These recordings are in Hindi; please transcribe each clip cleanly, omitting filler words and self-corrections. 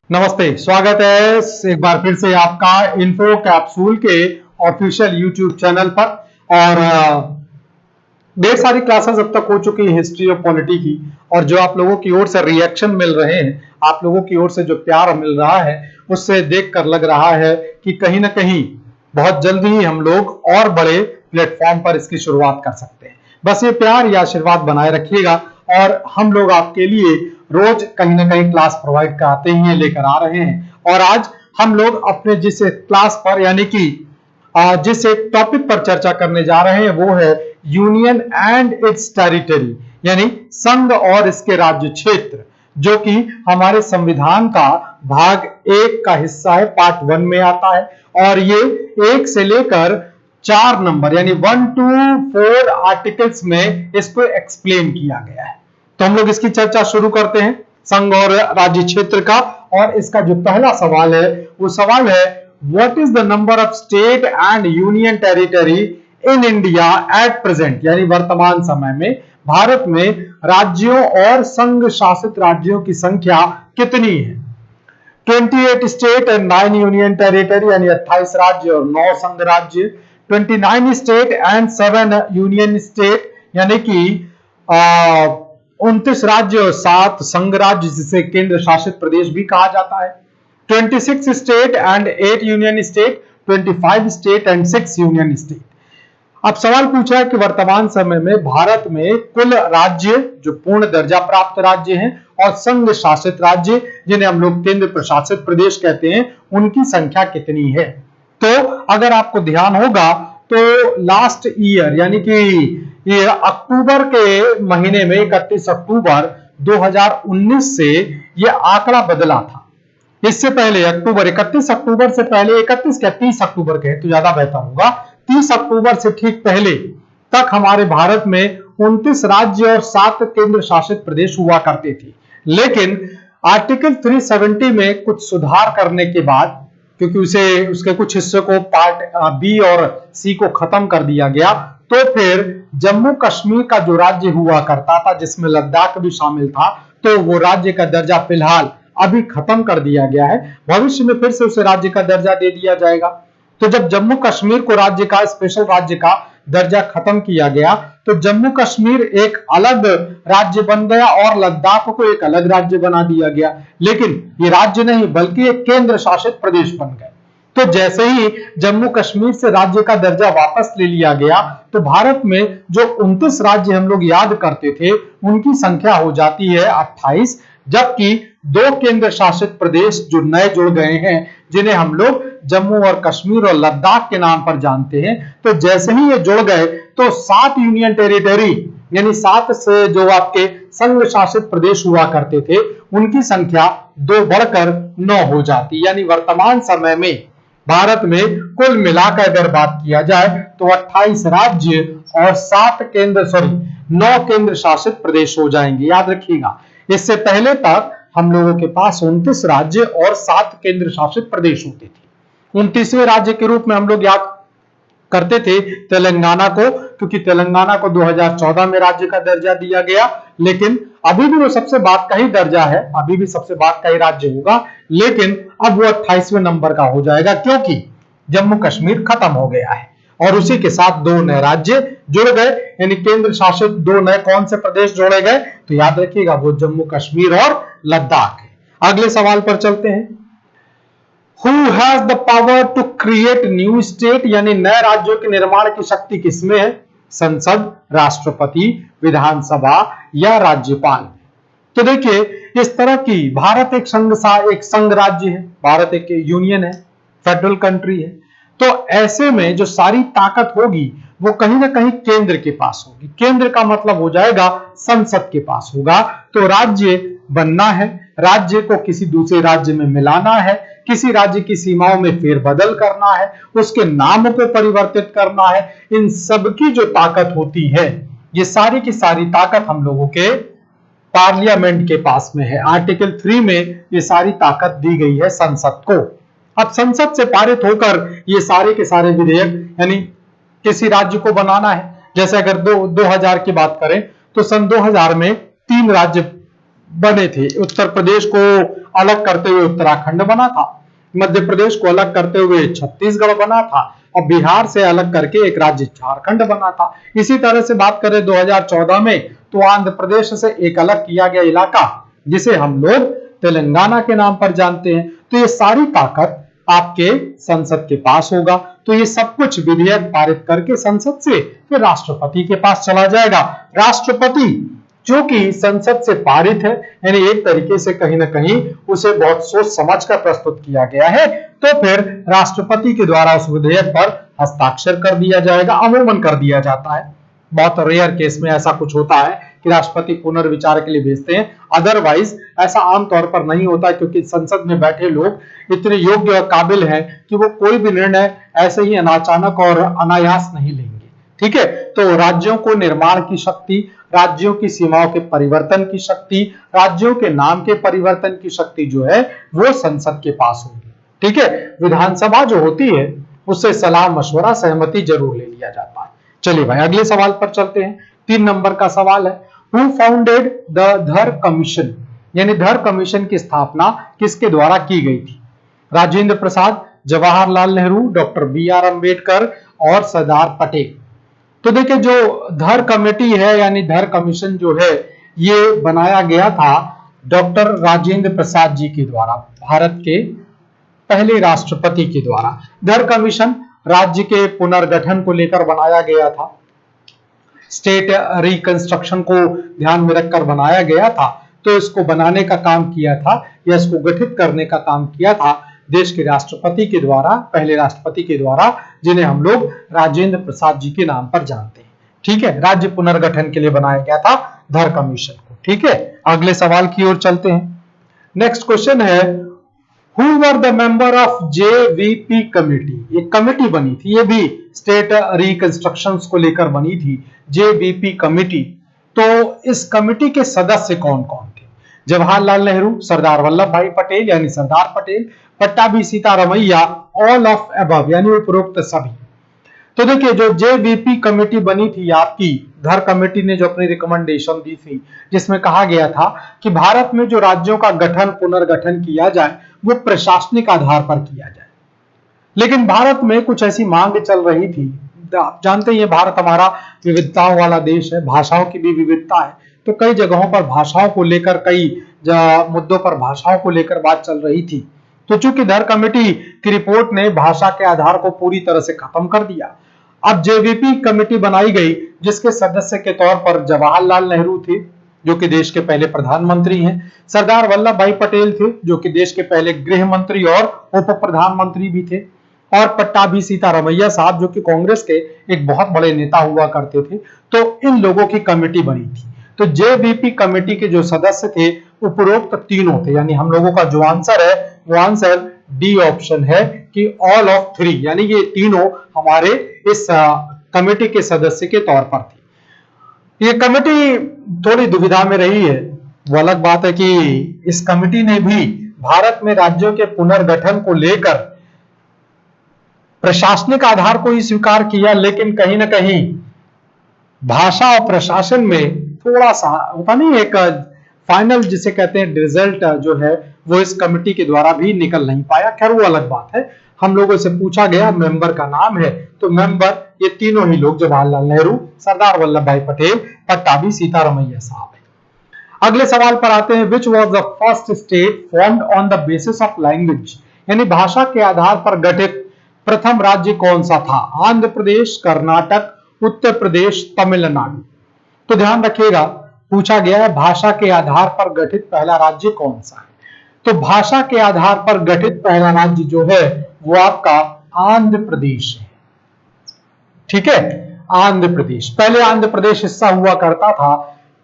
नमस्ते, स्वागत है एक बार फिर से आपका इन्फो कैप्सूल के ऑफिशियल यूट्यूब चैनल पर। और ढेर सारी क्लासेस अब तक हो चुकी हैं हिस्ट्री और पॉलिटी की, और जो आप लोगों की ओर से रिएक्शन मिल रहे हैं, आप लोगों की ओर से जो प्यार मिल रहा है, उससे देखकर लग रहा है कि कहीं ना कहीं बहुत जल्दी ही हम लोग और बड़े प्लेटफॉर्म पर इसकी शुरुआत कर सकते हैं। बस ये प्यार या आशीर्वाद बनाए रखिएगा, और हम लोग आपके लिए रोज कहीं ना कहीं क्लास प्रोवाइड कराते ही लेकर आ रहे हैं। और आज हम लोग अपने जिस क्लास पर यानी कि जिस एक टॉपिक पर चर्चा करने जा रहे हैं वो है यूनियन एंड इट्स टेरिटरी, यानी संघ और इसके राज्य क्षेत्र, जो कि हमारे संविधान का भाग 1 का हिस्सा है, पार्ट 1 में आता है। और ये 1 से लेकर 4 नंबर यानी 1 to 4 आर्टिकल्स में इसको एक्सप्लेन किया गया है। तो हम लोग इसकी चर्चा शुरू करते हैं संघ और राज्य क्षेत्र का। और इसका जो पहला सवाल है वो सवाल है, what is the number of state and union territory in India at present, यानी वर्तमान समय में भारत में राज्यों और संघ शासित राज्यों की संख्या कितनी है। 28 स्टेट एंड 9 यूनियन टेरिटरी, यानी 28 राज्य और 9 संघ राज्य। 29 स्टेट एंड 7 यूनियन स्टेट, यानी कि 29 राज्य और 7 संघ राज्य, जिसे केंद्र शासित प्रदेश भी कहा जाता है। 26 state and 8 union state, 25 state and 6 union state. अब सवाल पूछा है कि वर्तमान समय में भारत में कुल राज्य जो पूर्ण दर्जा प्राप्त राज्य हैं और संघ शासित राज्य जिन्हें हम लोग केंद्र प्रशासित प्रदेश कहते हैं, उनकी संख्या कितनी है। तो अगर आपको ध्यान होगा तो लास्ट ईयर यानी कि ये अक्टूबर के महीने में 31 अक्टूबर 2019 से ये आंकड़ा बदला था। इससे पहले 31 अक्टूबर से पहले 30 अक्टूबर के तो ज्यादा बेहतर होगा, 30 अक्टूबर से ठीक पहले तक हमारे भारत में 29 राज्य और 7 केंद्र शासित प्रदेश हुआ करते थे। लेकिन आर्टिकल 370 में कुछ सुधार करने के बाद, क्योंकि उसके कुछ हिस्से को पार्ट बी और सी को खत्म कर दिया गया, तो फिर जम्मू कश्मीर का जो राज्य हुआ करता था जिसमें लद्दाख भी शामिल था, तो वो राज्य का दर्जा फिलहाल अभी खत्म कर दिया गया है। भविष्य में फिर से उसे राज्य का दर्जा दे दिया जाएगा। तो जब जम्मू कश्मीर को राज्य का स्पेशल राज्य का दर्जा खत्म किया गया तो जम्मू कश्मीर एक अलग राज्य बन गया और लद्दाख को एक अलग राज्य बना दिया गया। लेकिन ये राज्य नहीं बल्कि एक केंद्र शासित प्रदेश बन गए। तो जैसे ही जम्मू कश्मीर से राज्य का दर्जा वापस ले लिया गया तो भारत में जो 29 राज्य हम लोग याद करते थे उनकी संख्या हो जाती है 28, जबकि 2 केंद्र शासित प्रदेश जो नए जुड़ गए हैं जिन्हें हम लोग जम्मू और कश्मीर और लद्दाख के नाम पर जानते हैं, तो जैसे ही ये जुड़ गए तो 7 यूनियन टेरिटरी यानी 7 से जो आपके संघ शासित प्रदेश हुआ करते थे उनकी संख्या 2 बढ़कर 9 हो जाती। यानी वर्तमान समय में भारत में कुल मिलाकर अगर बात किया जाए तो 28 राज्य और 9 केंद्र शासित प्रदेश हो जाएंगे। याद रखिएगा, इससे पहले तक हम लोगों के पास 29 राज्य और 7 केंद्र शासित प्रदेश होते थे। 29वें राज्य के रूप में हम लोग याद करते थे तेलंगाना को, क्योंकि तेलंगाना को 2014 में राज्य का दर्जा दिया गया। लेकिन अभी भी वो सबसे बाद का ही दर्जा है, अभी भी सबसे बाद का ही राज्य होगा, लेकिन अब वो 28वें नंबर का हो जाएगा क्योंकि जम्मू कश्मीर खत्म हो गया है और उसी के साथ 2 नए राज्य जुड़ गए, यानी केंद्र शासित 2 नए कौन से प्रदेश जोड़े गए, तो याद रखिएगा वो जम्मू कश्मीर और लद्दाख है। अगले सवाल पर चलते हैं। Who has the power to create new state, यानी नए राज्यों के निर्माण की शक्ति किसमें है, संसद, राष्ट्रपति, विधानसभा या राज्यपाल। तो देखिए इस तरह की भारत एक संघ राज्य है, भारत एक यूनियन है, फेडरल कंट्री है। तो ऐसे में जो सारी ताकत होगी वो कहीं ना कहीं केंद्र के पास होगी। केंद्र का मतलब हो जाएगा संसद के पास होगा। तो राज्य बनना है, राज्य को किसी दूसरे राज्य में मिलाना है, किसी राज्य की सीमाओं में फेरबदल करना है, उसके नाम को परिवर्तित करना है, इन सब की जो ताकत होती है ये सारी की सारी ताकत हम लोगों के पार्लियामेंट के पास में है। आर्टिकल 3 में ये सारी ताकत दी गई है संसद को। अब संसद से पारित होकर ये सारे के सारे विधेयक यानी किसी राज्य को बनाना है। जैसे अगर 2000 की बात करें तो सन 2000 में 3 राज्य बने थे। उत्तर प्रदेश को अलग करते हुए उत्तराखंड बना था, मध्य प्रदेश को अलग करते हुए छत्तीसगढ़ बना था और बिहार से अलग करके एक राज्य झारखंड बना था। इसी तरह से बात करें 2014 में तो आंध्र प्रदेश से एक अलग किया गया इलाका जिसे हम लोग तेलंगाना के नाम पर जानते हैं। तो ये सारी ताकत आपके संसद के पास होगा। तो ये सब कुछ विधेयक पारित करके संसद से फिर राष्ट्रपति के पास चला जाएगा। राष्ट्रपति जो कि संसद से पारित है, यानी एक तरीके से कहीं ना कहीं उसे बहुत सोच समझ कर प्रस्तुत किया गया है, तो फिर राष्ट्रपति के द्वारा उस विधेयक पर हस्ताक्षर कर दिया जाएगा। अमूमन कर दिया जाता है, बहुत रेयर केस में ऐसा कुछ होता है कि राष्ट्रपति पुनर्विचार के लिए भेजते हैं, अदरवाइज ऐसा आमतौर पर नहीं होता, क्योंकि संसद में बैठे लोग इतने योग्य और काबिल हैं कि वो कोई भी निर्णय ऐसे ही अनाचानक और अनायास नहीं लेंगे। ठीक है, तो राज्यों को निर्माण की शक्ति, राज्यों की सीमाओं के परिवर्तन की शक्ति, राज्यों के नाम के परिवर्तन की शक्ति जो है वो संसद के पास होगी। ठीक है, विधानसभा जो होती है उससे सलाह मशवरा सहमति जरूर ले लिया जाता है। चलिए भाई अगले सवाल पर चलते हैं। 3 नंबर का सवाल है, हु फाउंडेड द धर कमीशन, यानी धर कमीशन की स्थापना किसके द्वारा की गई थी? Rajendra Prasad, Jawaharlal Nehru, doctor B R. अम्बेडकर और सरदार पटेल। तो देखिए जो धर कमेटी है यानी धर कमीशन जो है ये बनाया गया था डॉक्टर राजेंद्र प्रसाद जी के द्वारा, भारत के पहले राष्ट्रपति के द्वारा। धर कमीशन राज्य के पुनर्गठन को लेकर बनाया गया था, स्टेट रिकंस्ट्रक्शन को ध्यान में रखकर बनाया गया था। तो इसको बनाने का काम किया था या इसको गठित करने का काम किया था देश के राष्ट्रपति के द्वारा, पहले राष्ट्रपति के द्वारा, जिन्हें हम लोग राजेंद्र प्रसाद जी के नाम पर जानते हैं। ठीक है, राज्य पुनर्गठन के लिए बनाया गया था धर कमीशन को। ठीक है, अगले सवाल की ओर चलते हैं। नेक्स्ट क्वेश्चन है, who were the member of JVP committee? एक कमेटी बनी थी, ये भी स्टेट रिकंस्ट्रक्शन को लेकर बनी थी, जेवीपी कमेटी। तो इस कमेटी के सदस्य कौन कौन थे? जवाहरलाल नेहरू, सरदार वल्लभ भाई पटेल यानी Sardar Patel, Pattabhi Sitaramayya, all of above यानी उपरोक्त सभी। तो देखिए जो जेवीपी कमेटी बनी थी आपकी, धर कमेटी ने जो अपनी रिकमेंडेशन दी थी जिसमें कहा गया था कि भारत में जो राज्यों का गठन पुनर्गठन किया जाए वो प्रशासनिक आधार पर किया जाए। लेकिन भारत में कुछ ऐसी मांग चल रही थी, आप जानते हैं भारत हमारा विविधताओं वाला देश है, भाषाओं की भी विविधता है, तो कई जगहों पर भाषाओं को लेकर, कई मुद्दों पर भाषाओं को लेकर बात चल रही थी। तो चूंकि धर कमेटी की रिपोर्ट ने भाषा के आधार को पूरी तरह से खत्म कर दिया, अब जेवीपी कमेटी बनाई गई जिसके सदस्य के तौर पर जवाहरलाल नेहरू थे जो कि देश के पहले प्रधानमंत्री हैं, सरदार वल्लभ भाई पटेल थे जो कि देश के पहले गृह मंत्री और उप प्रधानमंत्री भी थे, और पट्टाभी सीतारमैया साहब जो कि कांग्रेस के एक बहुत बड़े नेता हुआ करते थे। तो इन लोगों की कमेटी बनी थी। तो जेवीपी कमेटी के जो सदस्य थे उपरोक्त तीनों थे, यानी हम लोगों का जो आंसर है वो आंसर डी ऑप्शन है कि ऑल ऑफ 3, यानी ये तीनों हमारे इस कमेटी के सदस्य के तौर पर थी। ये कमेटी थोड़ी दुविधा में रही है, वो अलग बात है कि इस कमेटी ने भी भारत में राज्यों के पुनर्गठन को लेकर प्रशासनिक आधार को ही स्वीकार किया, लेकिन कहीं ना कहीं भाषा और प्रशासन में थोड़ा सा होता नहीं, एक फाइनल जिसे कहते हैं रिजल्ट जो है वो इस कमेटी के द्वारा भी निकल नहीं पाया। खैर वो अलग बात है। हम लोगों से पूछा गया मेंबर का नाम है, तो मेंबर ये तीनों ही लोग जवाहरलाल नेहरू, सरदार वल्लभ भाई पटेल, पट्टाभी सीतारमैया साहब है। अगले सवाल पर आते हैं, which was the first state formed on the basis of language, यानी भाषा के आधार पर गठित प्रथम राज्य कौन सा था? आंध्र प्रदेश, कर्नाटक, उत्तर प्रदेश, तमिलनाडु। तो ध्यान रखिएगा पूछा गया है भाषा के आधार पर गठित पहला राज्य कौन सा है। तो भाषा के आधार पर गठित पहला राज्य जो है वो आपका आंध्र प्रदेश है। ठीक है, आंध्र प्रदेश। पहले आंध्र प्रदेश हिस्सा हुआ करता था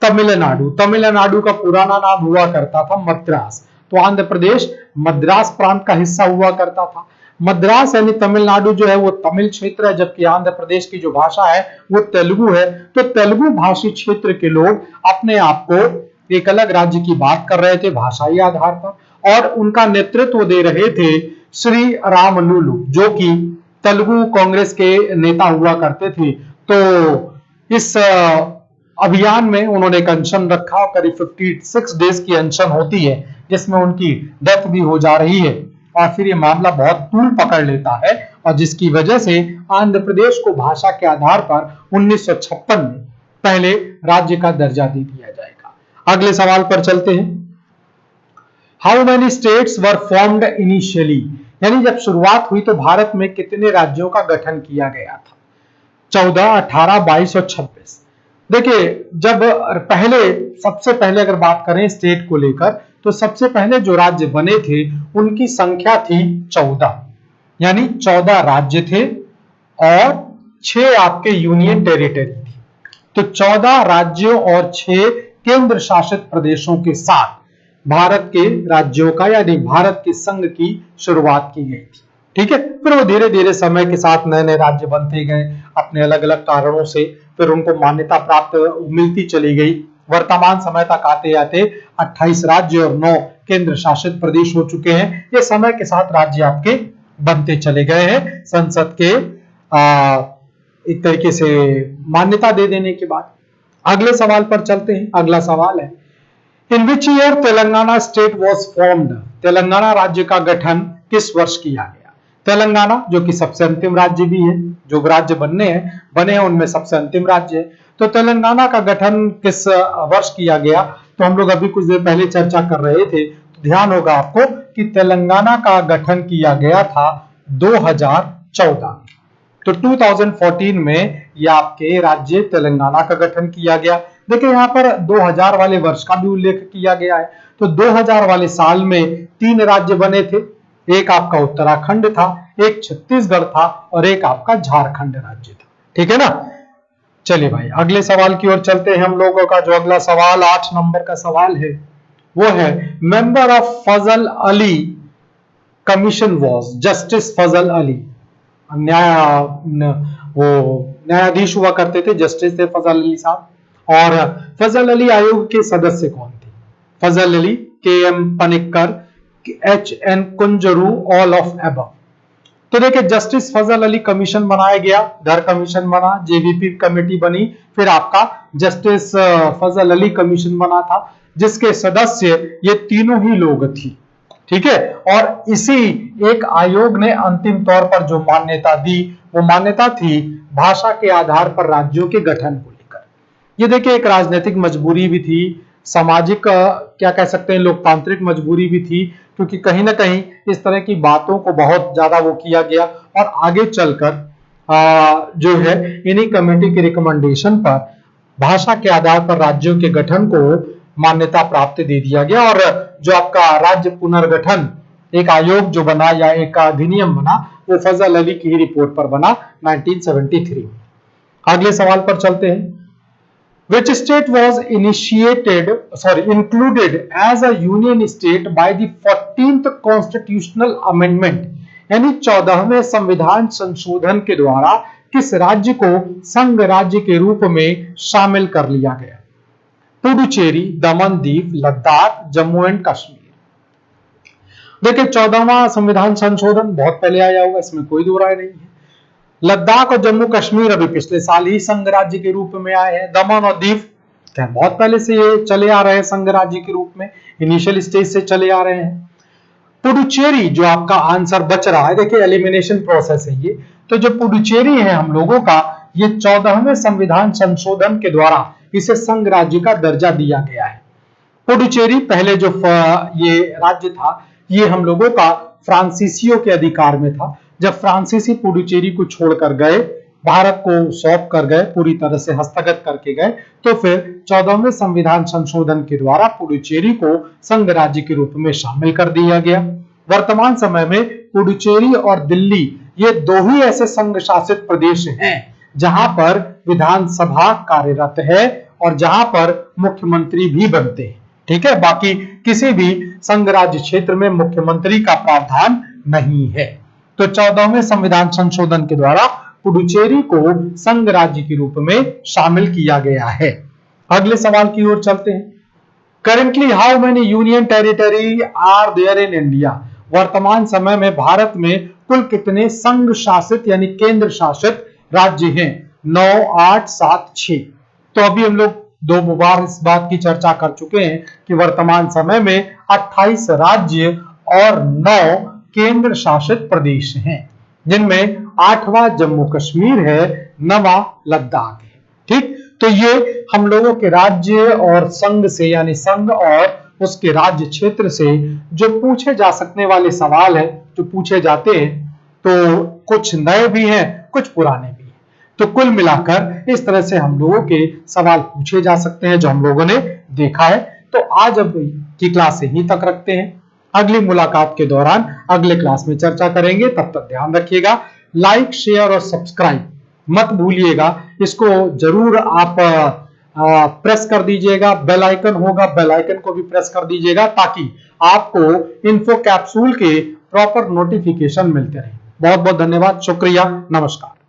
तमिलनाडु, तमिलनाडु का पुराना नाम हुआ करता था मद्रास। तो आंध्र प्रदेश मद्रास प्रांत का हिस्सा हुआ करता था। मद्रास यानी तमिलनाडु जो है वो तमिल क्षेत्र है, जबकि आंध्र प्रदेश की जो भाषा है वो तेलुगु है। तो तेलुगु भाषी क्षेत्र के लोग अपने आप को एक अलग राज्य की बात कर रहे थे भाषाई आधार पर, और उनका नेतृत्व दे रहे थे श्री रामलुलु जो कि तेलुगु कांग्रेस के नेता हुआ करते थे। तो इस अभियान में उन्होंने एक अनशन रखा और करीब 56 डेज की अनशन होती है, जिसमें उनकी डेथ भी हो जा रही है। और फिर ये मामला बहुत तूल पकड़ लेता है और जिसकी वजह से आंध्र प्रदेश को भाषा के आधार पर 1956 में पहले राज्य का दर्जा दे दिया जाएगा। अगले सवाल पर चलते हैं। How many states were formed initially, यानी जब शुरुआत हुई तो भारत में कितने राज्यों का गठन किया गया था? 14, 18, 22 और 26। देखिए, जब सबसे पहले अगर बात करें स्टेट को लेकर, तो सबसे पहले जो राज्य बने थे उनकी संख्या थी 14, यानी 14 राज्य थे और 6 आपके यूनियन टेरिटरी थी। तो 14 राज्यों और 6 केंद्र शासित प्रदेशों के साथ भारत के राज्यों का यानी भारत के संघ की शुरुआत की गई थी। ठीक है, फिर वो धीरे धीरे समय के साथ नए नए राज्य बनते गए अपने अलग अलग कारणों से, फिर उनको मान्यता प्राप्त मिलती चली गई। वर्तमान समय तक आते आते 28 राज्य और 9 केंद्र शासित प्रदेश हो चुके हैं। ये समय के साथ राज्य आपके बनते चले गए हैं संसद के एक तरीके से मान्यता दे देने के बाद। अगले सवाल पर चलते हैं। अगला सवाल है, in which year Telangana state was formed, Telangana राज्य का गठन किस वर्ष किया गया? तेलंगाना जो कि सबसे अंतिम राज्य भी है, जो राज्य बने हैं उनमें सबसे अंतिम राज्य है। तो तेलंगाना का गठन किस वर्ष किया गया? तो हम लोग अभी कुछ देर पहले चर्चा कर रहे थे, तो ध्यान होगा आपको कि तेलंगाना का गठन किया गया था 2014। तो 2014 में ये आपके राज्य तेलंगाना का गठन किया गया। देखिए यहाँ पर 2000 वाले वर्ष का भी उल्लेख किया गया है। तो 2000 वाले साल में 3 राज्य बने थे, एक आपका उत्तराखंड था, एक छत्तीसगढ़ था और एक आपका झारखंड राज्य था। ठीक है ना। चलिए भाई अगले सवाल की ओर चलते हैं। हम लोगों का जो अगला सवाल 8 नंबर का सवाल है वो है, member of Fazal Ali commission was, justice Fazal Ali न्यायाधीश हुआ करते थे, जस्टिस थे फजल अली साहब। और फजल अली आयोग के सदस्य कौन थे? Fazal Ali, KM Panikkar, HN Kunzru, all of above. तो देखिए जस्टिस फजल अली कमीशन बनाया गया, धर कमीशन बना, JVP कमेटी बनी, फिर आपका जस्टिस फजल अली कमीशन बना था, जिसके सदस्य ये तीनों ही लोग थी। ठीक है, और इसी एक आयोग ने अंतिम तौर पर जो मान्यता दी वो मान्यता थी भाषा के आधार पर राज्यों के गठन को लेकर। ये देखिए एक राजनीतिक मजबूरी भी थी, सामाजिक क्या कह सकते हैं लोकतांत्रिक मजबूरी भी थी, क्योंकि कहीं ना कहीं इस तरह की बातों को बहुत ज्यादा वो किया गया और आगे चलकर जो है इन्हीं कमेटी के रिकमेंडेशन पर भाषा के आधार पर राज्यों के गठन को मान्यता प्राप्त दे दिया गया। और जो आपका राज्य पुनर्गठन एक आयोग जो बना या एक अधिनियम बना वो फजल अली की रिपोर्ट पर बना 1973। अगले सवाल पर चलते हैं। Which state was included as a union state by the 14th constitutional amendment, यानी 14वें संविधान संशोधन के द्वारा किस राज्य को संघ राज्य के रूप में शामिल कर लिया गया? पुडुचेरी, दमन दीव, लद्दाख, जम्मू एंड कश्मीर। देखिए 14वां संविधान संशोधन बहुत पहले आया हुआ, इसमें कोई दो राय नहीं है। लद्दाख और जम्मू कश्मीर अभी पिछले साल ही संघ राज्य के रूप में आए हैं। दमन और दीव क्या बहुत पहले से ये चले आ रहे हैं संघ राज्य के रूप में, इनिशियल स्टेज से चले आ रहे हैं। पुडुचेरी जो आपका आंसर बच रहा है, देखिए एलिमिनेशन प्रोसेस है ये, तो जो पुडुचेरी है हम लोगों का, ये 14वें संविधान संशोधन के द्वारा इसे संघ राज्य का दर्जा दिया गया है। पुडुचेरी पहले जो ये राज्य था ये हम लोगों का फ्रांसीसियों के अधिकार में था। जब फ्रांसीसी पुडुचेरी को छोड़कर गए, भारत को सौंप कर गए, पूरी तरह से हस्तगत करके गए, तो फिर 14वें संविधान संशोधन के द्वारा पुडुचेरी को संघ राज्य के रूप में शामिल कर दिया गया। वर्तमान समय में पुडुचेरी और दिल्ली ये दो ही ऐसे संघ शासित प्रदेश हैं जहां पर विधानसभा कार्यरत है और जहां पर मुख्यमंत्री भी बनते हैं। ठीक है, बाकी किसी भी संघ राज्य क्षेत्र में मुख्यमंत्री का प्रावधान नहीं है। तो 14वें संविधान संशोधन के द्वारा पुडुचेरी को संघ राज्य के रूप में शामिल किया गया है। अगले सवाल की ओर चलते हैं। Currently how many union territory are there in India? वर्तमान समय में भारत में कुल कितने संघ शासित यानी केंद्र शासित राज्य हैं? 9, 8, 7, 6। तो अभी हम लोग दो बार इस बात की चर्चा कर चुके हैं कि वर्तमान समय में 28 राज्य और 9 केंद्र शासित प्रदेश हैं, जिनमें 8वां जम्मू कश्मीर है, 9वां लद्दाख है। ठीक, तो ये हम लोगों के राज्य और संघ से, यानी संघ और उसके राज्य क्षेत्र से जो पूछे जा सकने वाले सवाल है, जो पूछे जाते हैं, तो कुछ नए भी हैं, कुछ पुराने भी हैं। तो कुल मिलाकर इस तरह से हम लोगों के सवाल पूछे जा सकते हैं, जो हम लोगों ने देखा है। तो आज अब की क्लास यहीं तक रखते हैं। अगली मुलाकात के दौरान अगले क्लास में चर्चा करेंगे। तब तक ध्यान रखिएगा, लाइक, शेयर और सब्सक्राइब मत भूलिएगा। इसको जरूर आप प्रेस कर दीजिएगा। बेल आइकन होगा, बेल आइकन को भी प्रेस कर दीजिएगा, ताकि आपको इन्फो कैप्सूल के प्रॉपर नोटिफिकेशन मिलते रहे। बहुत बहुत धन्यवाद, शुक्रिया, नमस्कार।